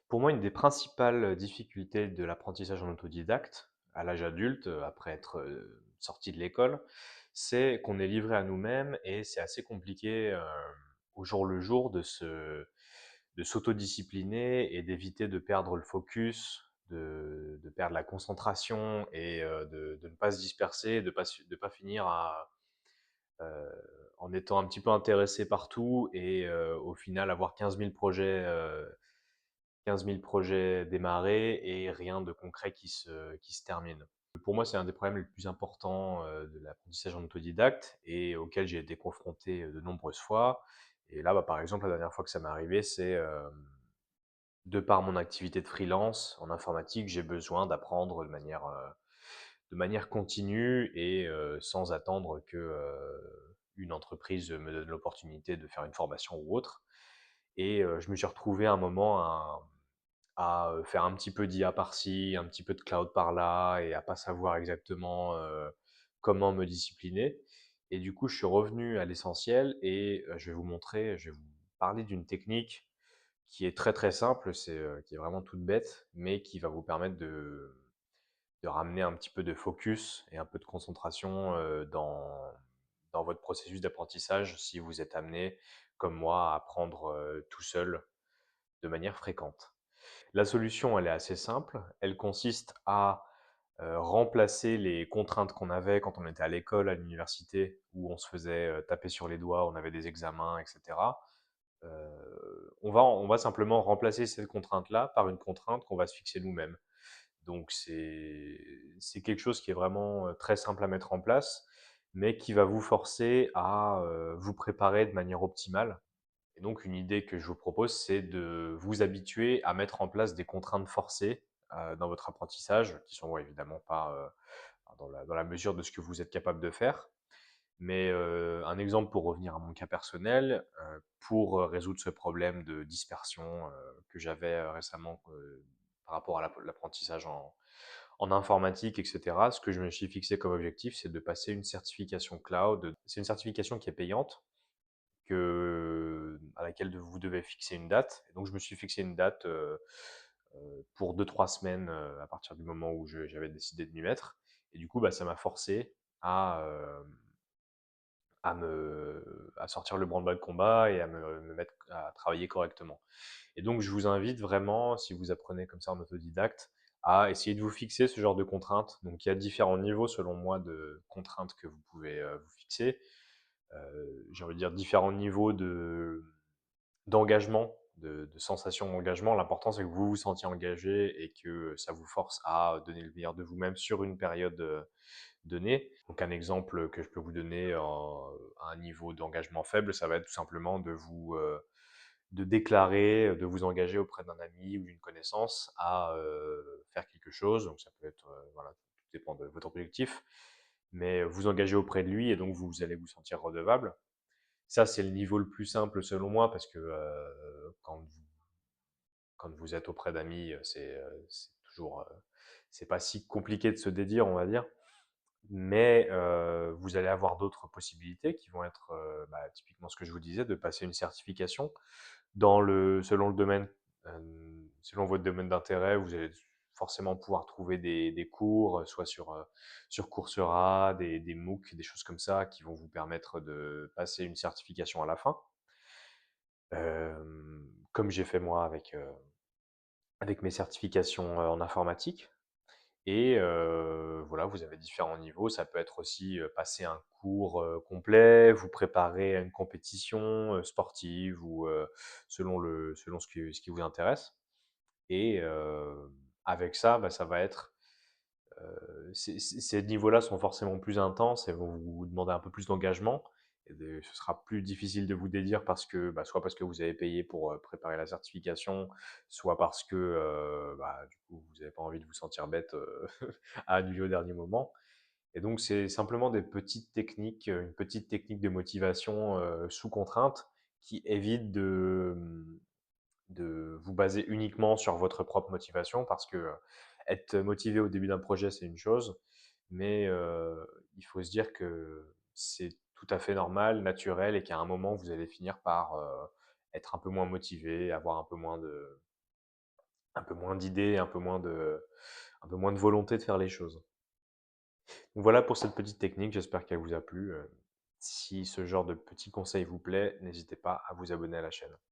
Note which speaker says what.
Speaker 1: Pour moi, une des principales difficultés de l'apprentissage en autodidacte, à l'âge adulte, après être, sorti de l'école, c'est qu'on est livré à nous-mêmes et c'est assez compliqué, au jour le jour de s'autodiscipliner et d'éviter de perdre le focus, de perdre la concentration et de ne pas se disperser, de pas finir heu, en étant un petit peu intéressé partout et au final avoir 15 000 projets démarrés et rien de concret qui se termine. Pour moi, c'est un des problèmes les plus importants de l'apprentissage en autodidacte et auquel j'ai été confronté de nombreuses fois. Et là, bah, par exemple, la dernière fois que ça m'est arrivé, c'est de par mon activité de freelance en informatique, j'ai besoin d'apprendre de manière continue et sans attendre que une entreprise me donne l'opportunité de faire une formation ou autre. Et je me suis retrouvé à un moment à faire un petit peu d'IA par-ci, un petit peu de cloud par-là et à pas savoir exactement, comment me discipliner. Et du coup, je suis revenu à l'essentiel et je vais vous parler d'une technique qui est très, très simple, qui est vraiment toute bête, mais qui va vous permettre de ramener un petit peu de focus et un peu de concentration, dans votre processus d'apprentissage si vous êtes amené, comme moi, à apprendre, tout seul de manière fréquente. La solution, elle est assez simple. Elle consiste à remplacer les contraintes qu'on avait quand on était à l'école, à l'université, où on se faisait taper sur les doigts, on avait des examens, etc. On va simplement remplacer cette contrainte-là par une contrainte qu'on va se fixer nous-mêmes. Donc c'est quelque chose qui est vraiment très simple à mettre en place, mais qui va vous forcer à vous préparer de manière optimale. Et donc, une idée que je vous propose, c'est de vous habituer à mettre en place des contraintes forcées dans votre apprentissage, qui sont évidemment pas dans la mesure de ce que vous êtes capable de faire. Mais un exemple pour revenir à mon cas personnel, pour résoudre ce problème de dispersion que j'avais récemment par rapport à l'apprentissage en informatique, etc., ce que je me suis fixé comme objectif, c'est de passer une certification cloud. C'est une certification qui est payante, à laquelle vous devez fixer une date. Et donc, je me suis fixé une date pour 2, 3 semaines à partir du moment où j'avais décidé de m'y mettre. Et du coup, bah, ça m'a forcé à, euh, à sortir le branle-bas de combat et à me mettre à travailler correctement. Et donc, je vous invite vraiment, si vous apprenez comme ça en autodidacte, à essayer de vous fixer ce genre de contraintes. Donc, il y a différents niveaux, selon moi, de contraintes que vous pouvez vous fixer. J'ai envie de dire différents niveaux d'engagement, de sensation d'engagement. L'important, c'est que vous vous sentiez engagé et que ça vous force à donner le meilleur de vous-même sur une période donnée. Donc, un exemple que je peux vous donner à un niveau d'engagement faible, ça va être tout simplement de déclarer, de vous engager auprès d'un ami ou d'une connaissance à faire quelque chose. Donc, ça peut être, voilà, tout dépend de votre objectif, mais vous engagez auprès de lui et donc vous allez vous sentir redevable. Ça, c'est le niveau le plus simple selon moi parce que quand vous êtes auprès d'amis, c'est toujours, c'est pas si compliqué de se dédire, on va dire. Mais vous allez avoir d'autres possibilités qui vont être bah, typiquement ce que je vous disais, de passer une certification selon le domaine, selon votre domaine d'intérêt. Vous allez forcément pouvoir trouver des cours, soit sur Coursera, des MOOC, des choses comme ça, qui vont vous permettre de passer une certification à la fin. Comme j'ai fait moi avec mes certifications en informatique. Et voilà, vous avez différents niveaux. Ça peut être aussi passer un cours complet, vous préparer à une compétition sportive ou selon ce qui vous intéresse. Et avec ça, bah, ça va être ces niveaux-là sont forcément plus intenses et vont vous demander un peu plus d'engagement. Ce sera plus difficile de vous dédire parce que, bah, soit parce que vous avez payé pour préparer la certification, soit parce que bah, du coup, vous n'avez pas envie de vous sentir bête à annuler au dernier moment. Et donc, c'est simplement des petites techniques, une petite technique de motivation sous contrainte qui évite de vous baser uniquement sur votre propre motivation parce que être motivé au début d'un projet, c'est une chose, mais il faut se dire que c'est tout à fait normal, naturel et qu'à un moment, vous allez finir par être un peu moins motivé, avoir un peu moins un peu moins d'idées, un peu moins de volonté de faire les choses. Donc voilà pour cette petite technique, j'espère qu'elle vous a plu. Si ce genre de petits conseils vous plaît, n'hésitez pas à vous abonner à la chaîne.